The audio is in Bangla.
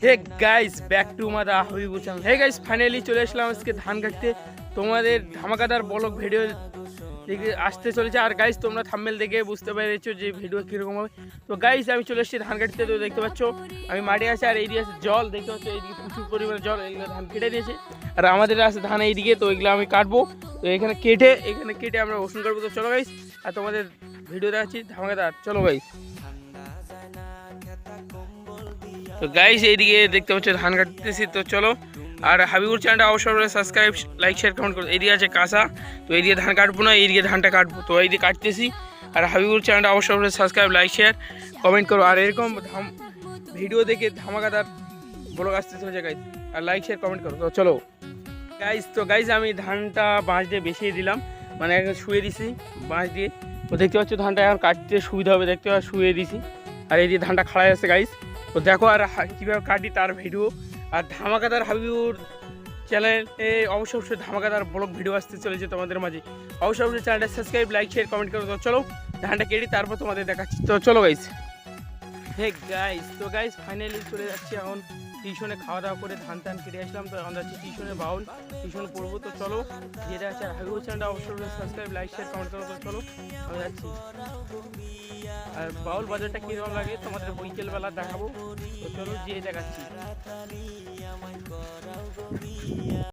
হে গাইস, ব্যাক টু মাদা Habibul channel. Hey guys, finally চলে আসলাম আজকে ধান কাটতে। তোমাদের ধামাকাদার ব্লগ ভিডিও দেখে আসতে চলেছে। আর গাইস, তোমরা থাম্বনেল দেখে বুঝতে পেরেছো যে ভিডিও কীরকম হবে। তো গাইস, আমি চলে এসেছি ধান কাটতে। তো দেখতে পাচ্ছ আমি মাঠে আছি, আর এইদিকে আছে জল। দেখতে পাচ্ছ এইদিকে প্রচুর পরিমাণে জল, এগুলো ধান কেটে দিয়েছে। আর আমাদের আছে ধান এইদিকে, তো এগুলো আমি কাটবো। তো এখানে কেটে আমরা রসুন কাটবো। তো চলো গাইস, আর তোমাদের ভিডিও দেখাচ্ছি ধামাকাদার। চলো গাইস। তো গাইস, এইদিকে দেখতে পাচ্ছ ধান কাটতেছি। তো চলো, আর হাবিবুর চ্যানেলটা অবশ্যই সাবস্ক্রাইব, লাইক, শেয়ার, কমেন্ট করো। এইদিকে আছে কাঁচা, তো এইদিকে ধান কাটবো না, এইদিকে ধানটা কাটবো। তো এইদিকে কাটতেছি। আর হাবিবুর চ্যানেলটা অবশ্যই সাবস্ক্রাইব, লাইক, শেয়ার, কমেন্ট করো। আর এরকম ভিডিও দেখে ধামাকাদার ব্লগ আসতে চলেছে গাইস। আর লাইক, শেয়ার, কমেন্ট করো। তো চলো গাইস। তো গাইস, আমি ধানটা বাঁশ দিয়ে বেছিয়ে দিলাম, মানে এখন শুয়ে দিছি বাঁশ দিয়ে। তো দেখতে পাচ্ছ ধানটা এখন কাটতে সুবিধা হবে, দেখতে পাচ্ছ শুয়ে দিছি। আর এই দিয়ে ধানটা খাড়াই আছে গাইস। তো দেখো আর কীভাবে কাটি তার ভিডিও। আর ধামাকাদার হাবিবুর চ্যানেলে অবশ্যই ধামাকাদার ব্লগ ভিডিও আসতে চলেছে তোমাদের মাঝে। অবশ্যই চ্যানেলটা সাবস্ক্রাইব, লাইক, শেয়ার, কমেন্ট করো। তো চলো ধানটা কেটে তারপর তোমাদের দেখাচ্ছি। তো চলো গাইস। হে গাইস, তো গাইস ফাইনালি চলে যাচ্ছি এখন টিউশনে। খাওয়া দাওয়া করে ধান কেটে আসলাম। তো এখন যাচ্ছি টিউশনে, টিউশন পড়বো। তো চলো যেটা আছে। আর হাবিবুর চ্যানেলটা অবশ্যই সাবস্ক্রাইব, লাইক, শেয়ার, কমেন্ট করো। তো চলো আমি যাচ্ছি। আর বাউল বাজারটা কীরকম লাগে তোমাদের বিকেলবেলা দেখাবো। তো চলো যেয়ে দেখাচ্ছি।